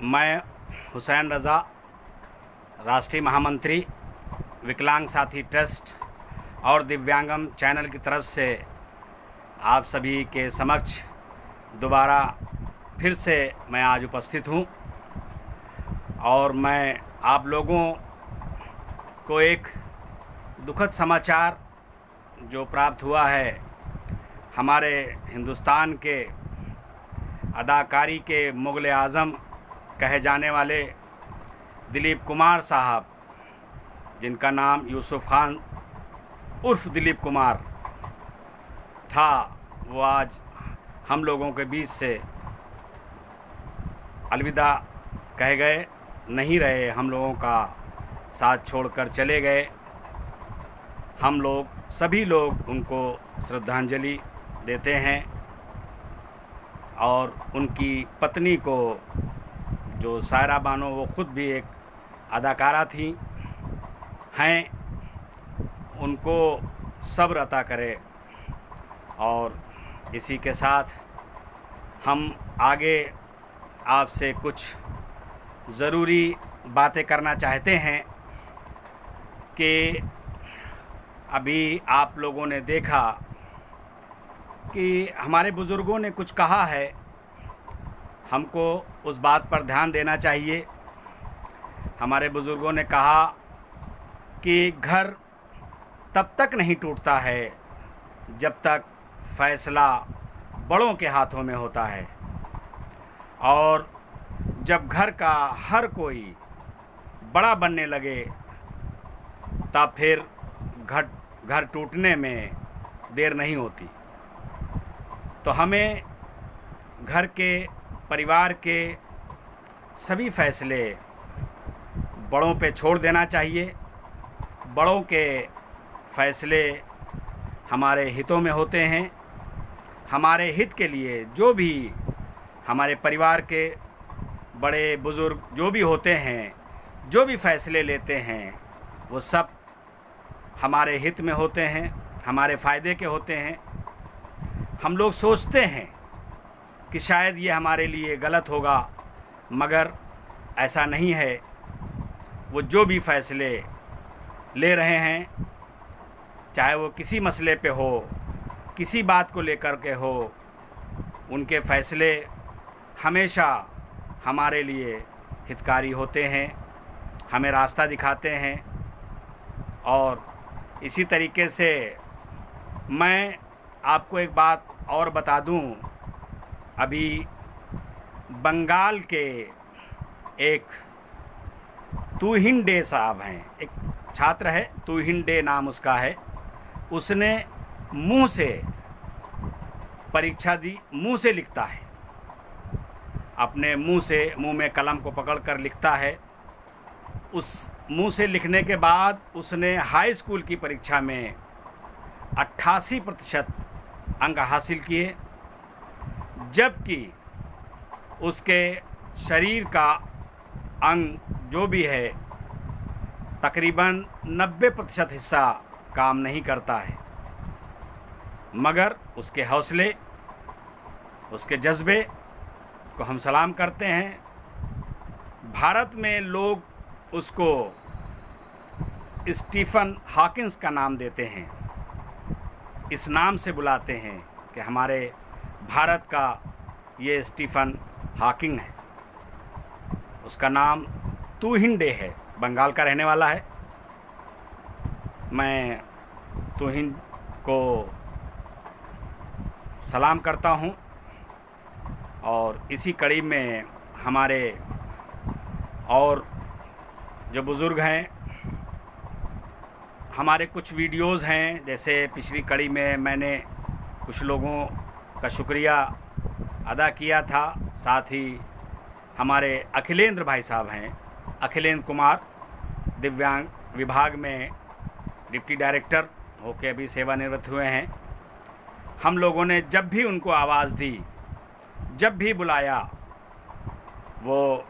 मैं हुसैन रज़ा, राष्ट्रीय महामंत्री विकलांग साथी ट्रस्ट और दिव्यांगम चैनल की तरफ से आप सभी के समक्ष दोबारा फिर से मैं आज उपस्थित हूँ और मैं आप लोगों को एक दुखद समाचार जो प्राप्त हुआ है, हमारे हिंदुस्तान के अदाकारी के मुग़ल आज़म कहे जाने वाले दिलीप कुमार साहब, जिनका नाम यूसुफ खान उर्फ दिलीप कुमार था, वो आज हम लोगों के बीच से अलविदा कह गए, नहीं रहे, हम लोगों का साथ छोड़कर चले गए। हम लोग सभी लोग उनको श्रद्धांजलि देते हैं और उनकी पत्नी को, जो सायरा बानो, वो ख़ुद भी एक अदाकारा थी हैं, उनको सब्र अता करे। और इसी के साथ हम आगे आपसे कुछ ज़रूरी बातें करना चाहते हैं कि अभी आप लोगों ने देखा कि हमारे बुज़ुर्गों ने कुछ कहा है, हमको उस बात पर ध्यान देना चाहिए। हमारे बुज़ुर्गों ने कहा कि घर तब तक नहीं टूटता है जब तक फ़ैसला बड़ों के हाथों में होता है, और जब घर का हर कोई बड़ा बनने लगे तब फिर घर टूटने में देर नहीं होती। तो हमें घर के, परिवार के सभी फैसले बड़ों पे छोड़ देना चाहिए। बड़ों के फैसले हमारे हितों में होते हैं। हमारे हित के लिए जो भी हमारे परिवार के बड़े बुज़ुर्ग जो भी होते हैं, जो भी फैसले लेते हैं, वो सब हमारे हित में होते हैं, हमारे फ़ायदे के होते हैं। हम लोग सोचते हैं कि शायद ये हमारे लिए गलत होगा, मगर ऐसा नहीं है। वो जो भी फ़ैसले ले रहे हैं, चाहे वो किसी मसले पे हो, किसी बात को लेकर के हो, उनके फ़ैसले हमेशा हमारे लिए हितकारी होते हैं, हमें रास्ता दिखाते हैं। और इसी तरीके से मैं आपको एक बात और बता दूं, अभी बंगाल के एक तुहिन डे साहब हैं, एक छात्र है, तुहिन डे नाम उसका है। उसने मुंह से परीक्षा दी, मुंह से लिखता है, अपने मुंह से, मुंह में कलम को पकड़कर लिखता है। उस मुंह से लिखने के बाद उसने हाई स्कूल की परीक्षा में 88% अंक हासिल किए, जबकि उसके शरीर का अंग जो भी है, तकरीबन 90% हिस्सा काम नहीं करता है, मगर उसके हौसले, उसके जज्बे को हम सलाम करते हैं। भारत में लोग उसको स्टीफन हॉकिंस का नाम देते हैं, इस नाम से बुलाते हैं कि हमारे भारत का ये स्टीफन हॉकिंग है। उसका नाम तुहिन डे है, बंगाल का रहने वाला है। मैं तुहिन को सलाम करता हूँ। और इसी कड़ी में हमारे और जो बुज़ुर्ग हैं, हमारे कुछ वीडियोज़ हैं, जैसे पिछली कड़ी में मैंने कुछ लोगों का शुक्रिया अदा किया था। साथ ही हमारे अखिलेंद्र भाई साहब हैं, अखिलेंद्र कुमार, दिव्यांग विभाग में डिप्टी डायरेक्टर होकर अभी सेवानिवृत्त हुए हैं। हम लोगों ने जब भी उनको आवाज़ दी, जब भी बुलाया, वो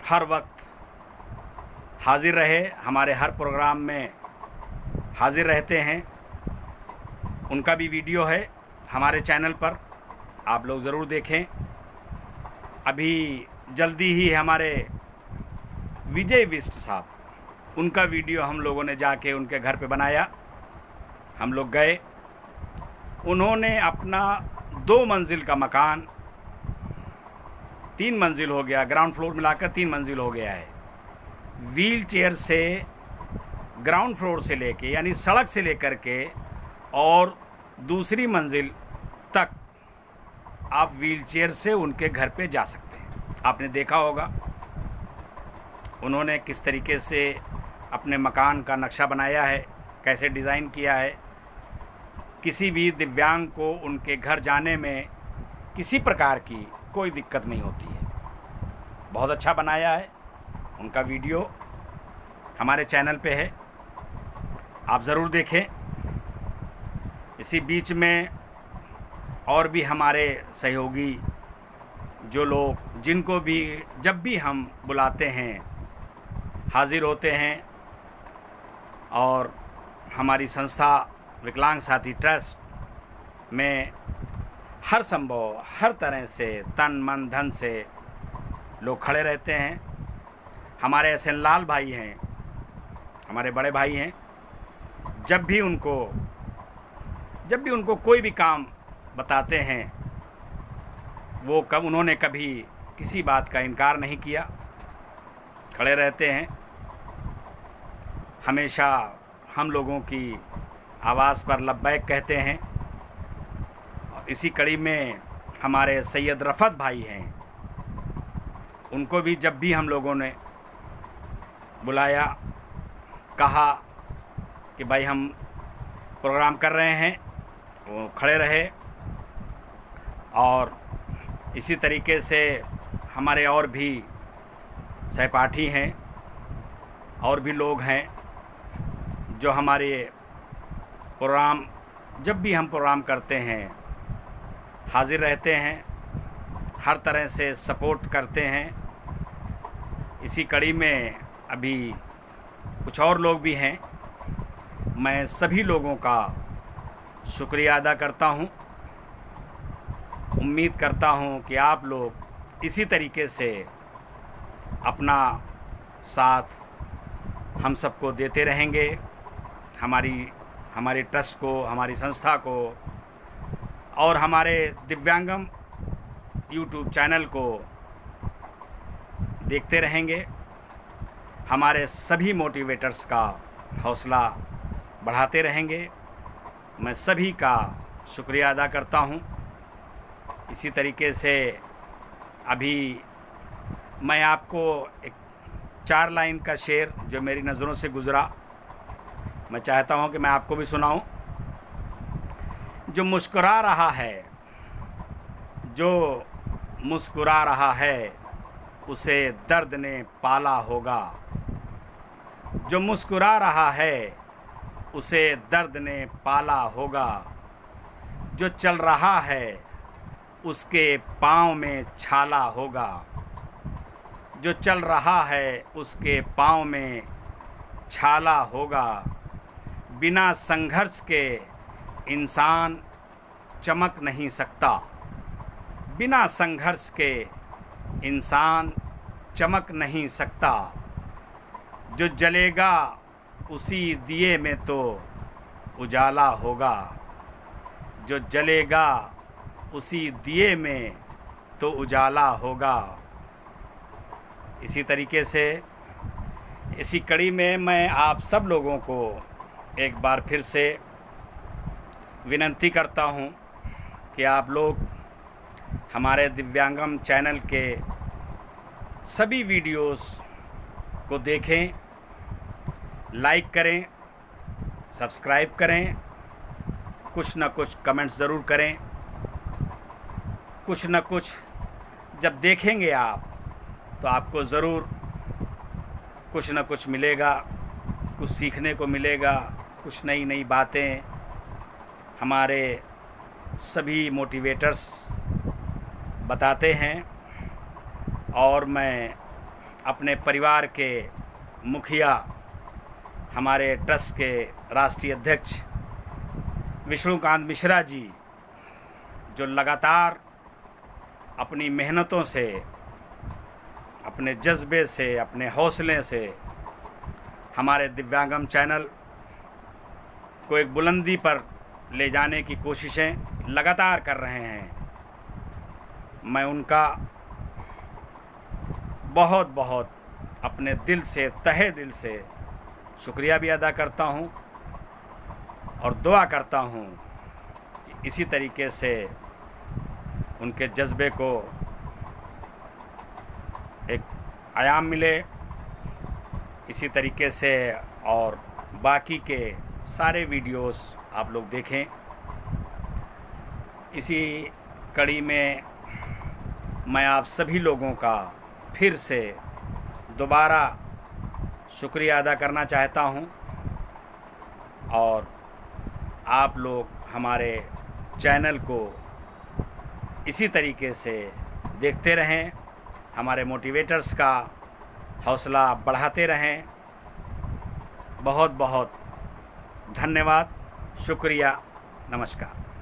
हर वक्त हाजिर रहे, हमारे हर प्रोग्राम में हाजिर रहते हैं। उनका भी वीडियो है हमारे चैनल पर, आप लोग ज़रूर देखें। अभी जल्दी ही हमारे विजय बिष्ट साहब, उनका वीडियो हम लोगों ने जाके उनके घर पे बनाया। हम लोग गए, उन्होंने अपना 2 मंजिल का मकान, 3 मंजिल हो गया, ग्राउंड फ्लोर मिलाकर 3 मंजिल हो गया है, व्हील चेयर से ग्राउंड फ्लोर से लेके यानी सड़क से लेकर के और दूसरी मंजिल तक आप व्हील चेयर से उनके घर पे जा सकते हैं। आपने देखा होगा उन्होंने किस तरीके से अपने मकान का नक्शा बनाया है, कैसे डिज़ाइन किया है। किसी भी दिव्यांग को उनके घर जाने में किसी प्रकार की कोई दिक्कत नहीं होती है। बहुत अच्छा बनाया है। उनका वीडियो हमारे चैनल पे है, आप ज़रूर देखें। इसी बीच में और भी हमारे सहयोगी जो लोग, जिनको भी जब भी हम बुलाते हैं हाजिर होते हैं, और हमारी संस्था विकलांग साथी ट्रस्ट में हर संभव हर तरह से तन मन धन से लोग खड़े रहते हैं। हमारे एसएन लाल भाई हैं, हमारे बड़े भाई हैं। जब भी उनको कोई भी काम बताते हैं, उन्होंने कभी किसी बात का इनकार नहीं किया, खड़े रहते हैं। हमेशा हम लोगों की आवाज़ पर लब्बैक कहते हैं। और इसी कड़ी में हमारे सैयद रफ़त भाई हैं, उनको भी जब भी हम लोगों ने बुलाया, कहा कि भाई हम प्रोग्राम कर रहे हैं, वो खड़े रहे। और इसी तरीके से हमारे और भी सहपाठी हैं, और भी लोग हैं जो हमारे प्रोग्राम, जब भी हम प्रोग्राम करते हैं हाजिर रहते हैं, हर तरह से सपोर्ट करते हैं। इसी कड़ी में अभी कुछ और लोग भी हैं। मैं सभी लोगों का शुक्रिया अदा करता हूं। उम्मीद करता हूं कि आप लोग इसी तरीके से अपना साथ हम सबको देते रहेंगे, हमारे ट्रस्ट को, हमारी संस्था को, और हमारे दिव्यांगम यूट्यूब चैनल को देखते रहेंगे। हमारे सभी मोटिवेटर्स का हौसला बढ़ाते रहेंगे। मैं सभी का शुक्रिया अदा करता हूं। इसी तरीके से अभी मैं आपको एक 4 लाइन का शेर जो मेरी नज़रों से गुज़रा, मैं चाहता हूं कि मैं आपको भी सुनाऊं। जो मुस्कुरा रहा है, जो मुस्कुरा रहा है, उसे दर्द ने पाला होगा। जो मुस्कुरा रहा है, उसे दर्द ने पाला होगा। जो चल रहा है, उसके पाँव में छाला होगा। जो चल रहा है, उसके पाँव में छाला होगा। बिना संघर्ष के इंसान चमक नहीं सकता। बिना संघर्ष के इंसान चमक नहीं सकता। जो जलेगा उसी दिए में तो उजाला होगा। जो जलेगा उसी दिए में तो उजाला होगा। इसी तरीके से इसी कड़ी में मैं आप सब लोगों को एक बार फिर से विनती करता हूं कि आप लोग हमारे दिव्यांगम चैनल के सभी वीडियोस को देखें, लाइक करें, सब्सक्राइब करें, कुछ न कुछ कमेंट्स ज़रूर करें। कुछ न कुछ जब देखेंगे आप तो आपको ज़रूर कुछ न कुछ मिलेगा, कुछ सीखने को मिलेगा, कुछ नई नई बातें हमारे सभी मोटिवेटर्स बताते हैं। और मैं अपने परिवार के मुखिया, हमारे ट्रस्ट के राष्ट्रीय अध्यक्ष विष्णुकांत मिश्रा जी, जो लगातार अपनी मेहनतों से अपने जज्बे से, अपने हौसले से हमारे दिव्यांगम चैनल को एक बुलंदी पर ले जाने की कोशिशें लगातार कर रहे हैं। मैं उनका बहुत बहुत अपने दिल से, तहे दिल से शुक्रिया भी अदा करता हूं और दुआ करता हूं कि इसी तरीके से उनके जज्बे को एक आयाम मिले, इसी तरीके से और बाकी के सारे वीडियोस आप लोग देखें। इसी कड़ी में मैं आप सभी लोगों का फिर से दोबारा शुक्रिया अदा करना चाहता हूं और आप लोग हमारे चैनल को इसी तरीके से देखते रहें, हमारे मोटिवेटर्स का हौसला बढ़ाते रहें। बहुत बहुत धन्यवाद, शुक्रिया, नमस्कार।